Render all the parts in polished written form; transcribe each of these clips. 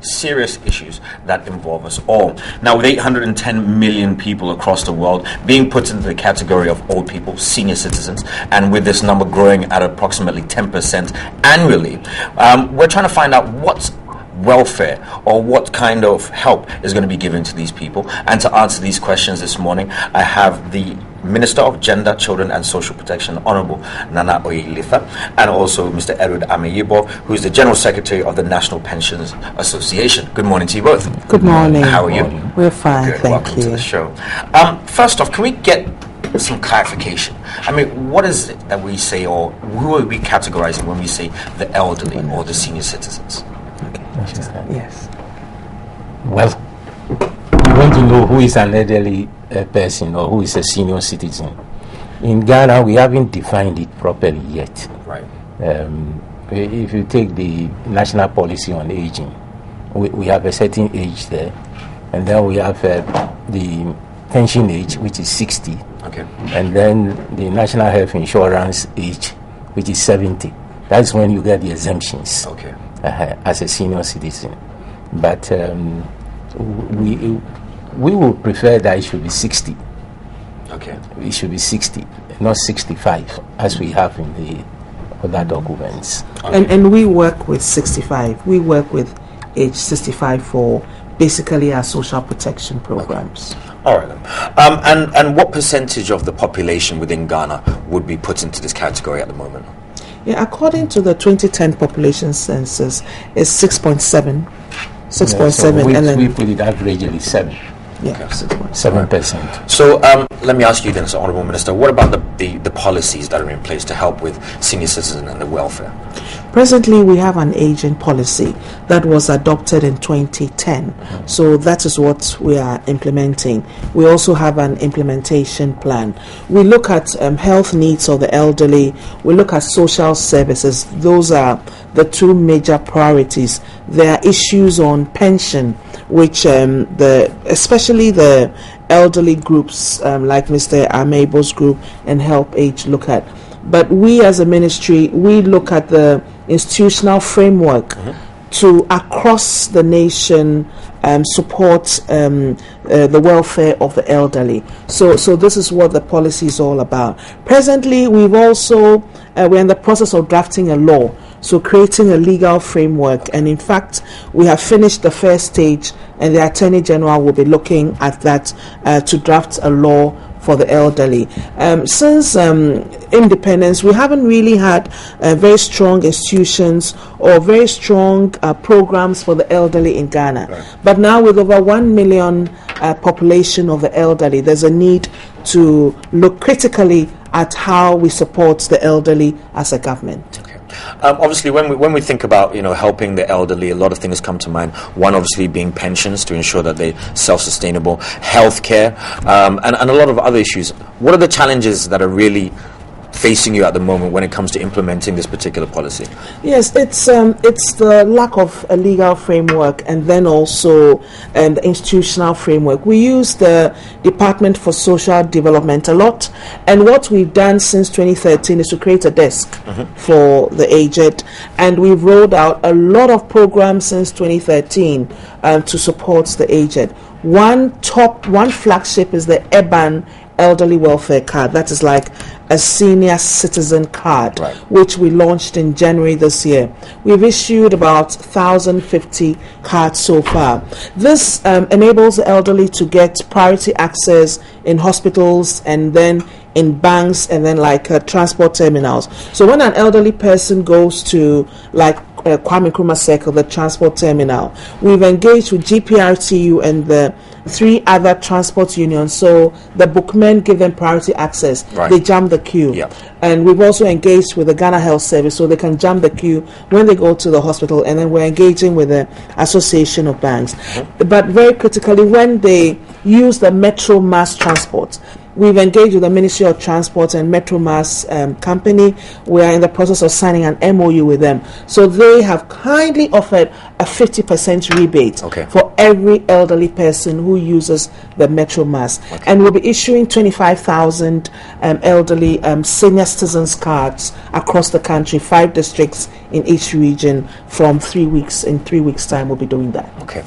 serious issues that involve us all. Now, with 810 million people across the world being put into the category of old people, senior citizens, and with this number growing at approximately 10% annually, we're trying to find out what's welfare or what kind of help is going to be given to these people. And to answer these questions this morning, I have the Minister of Gender, Children and Social Protection, Honorable Nana Oyelitha, and also Mr. Edward Ameyibo, who is the General Secretary of the National Pensions Association. Good morning to you both. Good morning. How are you? We're fine, Good. thank Welcome you. to the show. First off, can we get some clarification? I mean, what is it that we say, or who are we categorizing when we say the elderly or the senior citizens? Yes. Well, you want to know who is an elderly person or who is a senior citizen. In Ghana, we haven't defined it properly yet. Right. If you take the national policy on aging, we have a certain age there, and then we have the pension age, which is 60. Okay. And then the national health insurance age, which is 70. That's when you get the exemptions. Okay. As a senior citizen. But we would prefer that it should be 60. Okay. It should be 60, not 65, as we have in the other documents. Okay. And we work with 65. We work with age 65 for basically our social protection programs. Okay. All right then. And what percentage of the population within Ghana would be put into this category at the moment? Yeah, according to the 2010 population census, it's 6.7. 6.7, and then we put it averagely 7. Yeah, Okay. 7%. So let me ask you then, so Honourable Minister, what about the policies that are in place to help with senior citizen and the welfare? Presently, we have an aging policy that was adopted in 2010. So that is what we are implementing. We also have an implementation plan. We look at health needs of the elderly. We look at social services. Those are the two major priorities. There are issues on pension, which especially the elderly groups like Mr. Amebo's group and Help Age look at. But we as a ministry, we look at the institutional framework to across the nation support the welfare of the elderly. So this is what the policy is all about. Presently, we've also we're in the process of drafting a law, so creating a legal framework, and in fact we have finished the first stage, and the Attorney General will be looking at that to draft a law for the elderly. Since independence, we haven't really had very strong institutions or very strong programs for the elderly in Ghana. Right. But now with over 1 million population of the elderly, there's a need to look critically at how we support the elderly as a government. Okay. Obviously, when we think about helping the elderly, a lot of things come to mind. One, obviously, being pensions to ensure that they're self-sustainable, healthcare, and a lot of other issues. What are the challenges that are really facing you at the moment when it comes to implementing this particular policy? Yes, it's the lack of a legal framework, and then also the institutional framework. We use the Department for Social Development a lot, and what we've done since 2013 is to create a desk for the aged, and we've rolled out a lot of programs since 2013 to support the aged. One flagship is the urban elderly welfare card. That is like a senior citizen card, right, which we launched in January this year. We've issued about 1,050 cards so far. This enables the elderly to get priority access in hospitals and then in banks and then transport terminals. So when an elderly person goes to Kwame Nkrumah Circle, the transport terminal, we've engaged with GPRTU and the 3 other transport unions, so the bookmen give them priority access. Right. They jump the queue. Yep. And we've also engaged with the Ghana Health Service, so they can jump the queue when they go to the hospital, and then we're engaging with the Association of Banks. But very critically, when they use the Metro Mass Transport, we've engaged with the Ministry of Transport and Metro Mass Company. We are in the process of signing an MOU with them. So they have kindly offered a 50% rebate for every elderly person who uses the Metro Mass. Okay. And we'll be issuing 25,000 elderly senior citizens cards across the country, 5 districts in each region from 3 weeks. In 3 weeks' time, we'll be doing that. Okay.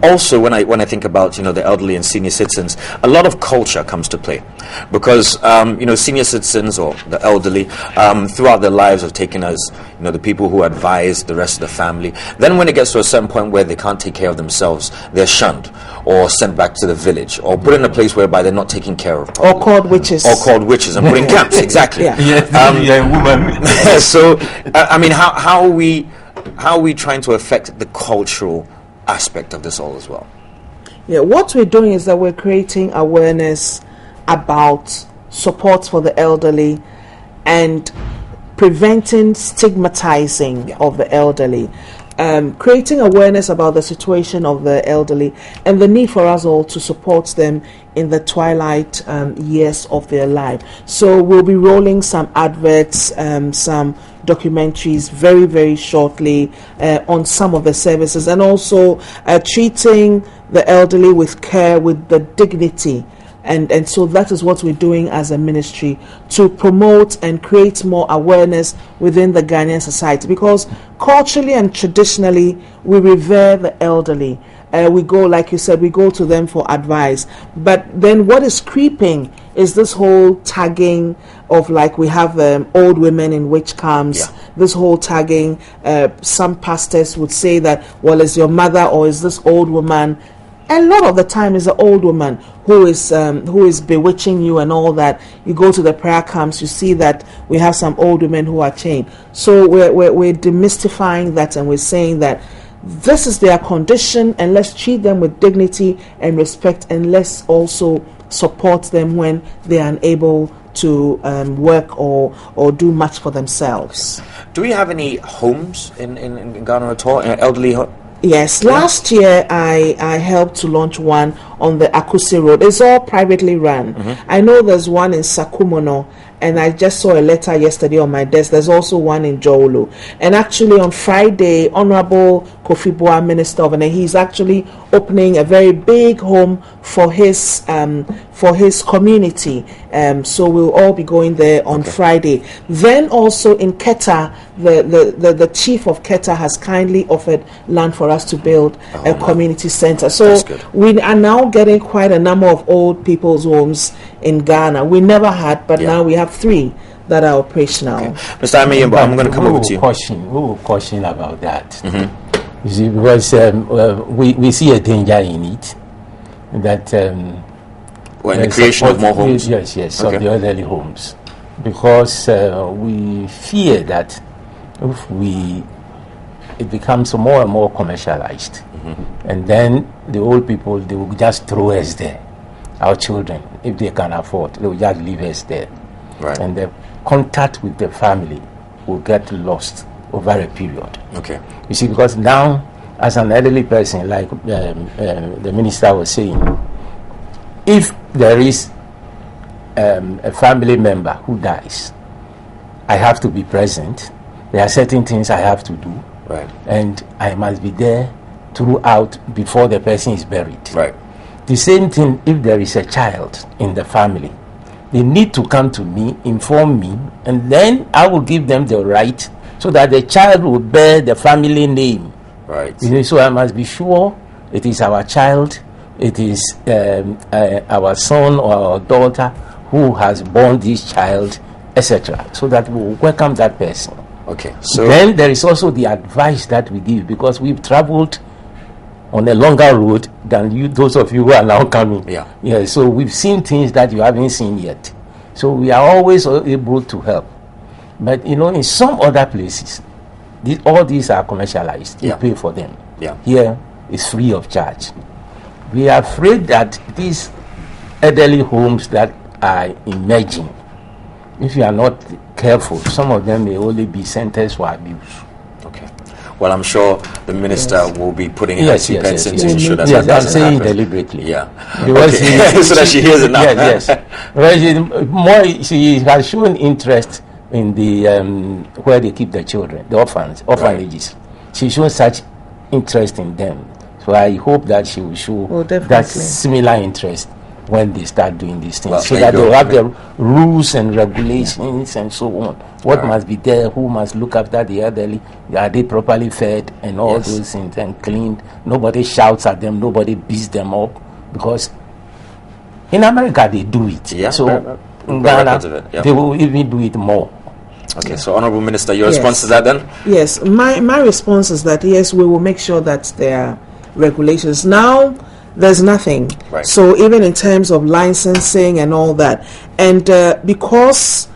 Also, when I think about the elderly and senior citizens, a lot of culture comes to play, because senior citizens or the elderly throughout their lives have taken as the people who advise the rest of the family. Then when it gets to a certain point where they can't take care of themselves, they're shunned or sent back to the village or put in a place whereby they're not taken care of properly. Or called witches. Or called witches and put in camps. Exactly. Woman. So, I mean, how are we trying to affect the cultural aspect of this all as well? Yeah, what we're doing is that we're creating awareness about support for the elderly and preventing stigmatizing of the elderly. Creating awareness about the situation of the elderly and the need for us all to support them in the twilight years of their life. So we'll be rolling some adverts, some documentaries very, very shortly on some of the services, and also treating the elderly with care, with the dignity. And so that is what we're doing as a ministry, to promote and create more awareness within the Ghanaian society, because culturally and traditionally we revere the elderly. We go, like you said, we go to them for advice. But then what is creeping is this whole tagging of, like, we have old women in witch camps, this whole tagging. Some pastors would say that, well, is your mother or is this old woman? A lot of the time is an old woman who is bewitching you and all that. You go to the prayer camps, you see that we have some old women who are chained. So we're demystifying that, and we're saying that this is their condition, and let's treat them with dignity and respect, and let's also support them when they are unable to work or do much for themselves. Do we have any homes in Ghana at all? Elderly homes? Yes, last year I helped to launch one on the Akusi Road. It's all privately run. I know there's one in Sakumono, and I just saw a letter yesterday on my desk. There's also one in Jowolo. And actually on Friday, Honorable Kofi Boa, Minister of Energy, he's actually opening a very big home for his community. So we'll all be going there on Friday. Then also in Keta, the chief of Keta has kindly offered land for us to build a community center. So we are now getting quite a number of old people's homes in Ghana. We never had, but now we have 3 that are operational. Mr. Amiyembo, I'm going to come over to you. We will caution about that. You see, because we see a danger in it, that in the creation of more homes. Yes, of the elderly homes, because we fear that if it becomes more and more commercialized, and then the old people, they will just throw us there. Our children, if they can afford, they will just leave us there. Right. And the contact with the family will get lost over a period. Okay. You see, because now, as an elderly person, like the minister was saying, if there is a family member who dies, I have to be present. There are certain things I have to do. Right. And I must be there throughout before the person is buried. Right. The same thing if there is a child in the family. They need to come to me, inform me, and then I will give them the right so that the child will bear the family name. Right. You know, so I must be sure it is our child, it is our son or our daughter who has born this child, etc. So that we will welcome that person. Okay. So then there is also the advice that we give, because we've traveled on a longer road than you, those of you who are now coming. Yeah. So we've seen things that you haven't seen yet. So we are always able to help. But in some other places, all these are commercialized. You pay for them. Here is free of charge. We are afraid that these elderly homes that are emerging, if you are not careful, some of them may only be centers for abuse. Okay. Well, I'm sure the minister will be putting in yes, to ensure that that doesn't I'm saying happen. Deliberately. So that she hears it now. Well, she has shown interest in the where they keep the children, the orphanages. She shows such interest in them. So I hope that she will show that similar interest when they start doing these things, Well, so there that you go. they'll have the rules and regulations and so on. What must be there, who must look after the elderly, are they properly fed, and all Yes. those things, and cleaned. Nobody shouts at them, nobody beats them up, because in America they do it. Yeah, So in very Ghana, records of it, yeah. they will even do it more. Okay, so Honorable Minister, your Yes. response to that then? Yes, my response is that yes, we will make sure that there are regulations. Now, there's nothing. Right. So even in terms of licensing and all that, and because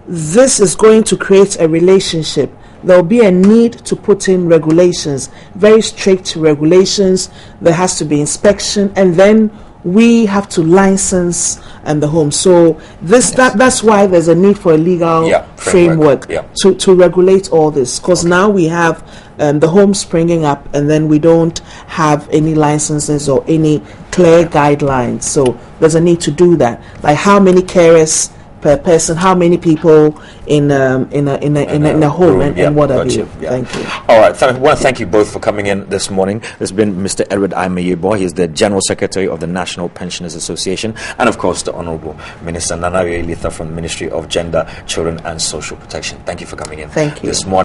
this is going to create a relationship, there will be a need to put in regulations, very strict regulations. There has to be inspection, and then we have to license the home. So that's why there's a need for a legal framework to regulate all this, because now we have the homes springing up, and then we don't have any licenses or any clear guidelines. So there's a need to do that, like how many carers per person, how many people in a home, and what have you. Thank you. All right, I want to thank you both for coming in this morning. There's been Mr. Edward Aimeyebo. He is the General Secretary of the National Pensioners Association, and of course the Honourable Minister Nana Litha from the Ministry of Gender, Children and Social Protection. Thank you for coming in Thank you. this morning.